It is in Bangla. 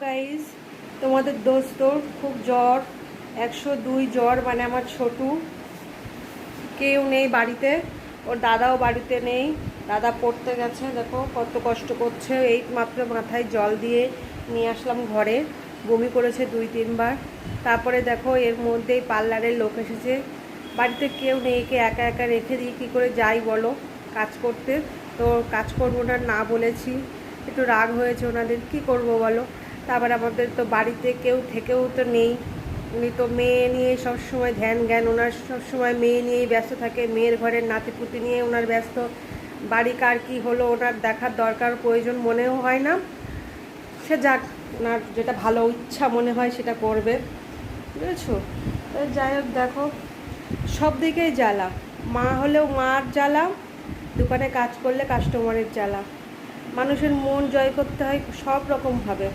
গাইস, তোমাদের দোস্তর খুব জ্বর, 102 জ্বর। মানে আমার ছোটু কেউ নেই বাড়িতে, ওর দাদাও বাড়িতে নেই। দাদা পড়তে গেছে, দেখো কত কষ্ট করছে। এই মাত্র মাথায় জল দিয়ে নিয়ে আসলাম ঘরে, বমি করেছে 2-3 বার। তারপরে দেখো এর মধ্যেই পার্লারের লোক এসেছে, বাড়িতে কেউ নেই, একে একা একা রেখে দিয়ে কী করে যাই বলো কাজ করতে। তো কাজ করবো না বলেছি, একটু রাগ হয়েছে ওনাদের, কি করব বলো। তারপর আমাদের তো বাড়িতে কেউ থেকেও তো নেই, উনি তো মেয়ে নিয়ে সবসময় ধ্যান জ্ঞান, ওনার সবসময় মেয়ে নিয়েই ব্যস্ত থাকে, মেয়ের ঘরের নাতিপুতি নিয়ে ওনার ব্যস্ত। বাড়ি কার কী হলো ওনার দেখার দরকার প্রয়োজন মনেও হয় না। সে যাক, ওনার যেটা ভালো ইচ্ছা মনে হয় সেটা করবে, বুঝেছো। যাই হোক, দেখো সব দিকেই জ্বালা, মা হলেও মার জ্বালা, দোকানে কাজ করলে কাস্টমারের জ্বালা। মানুষের মন জয় করতে হয় সব রকমভাবে।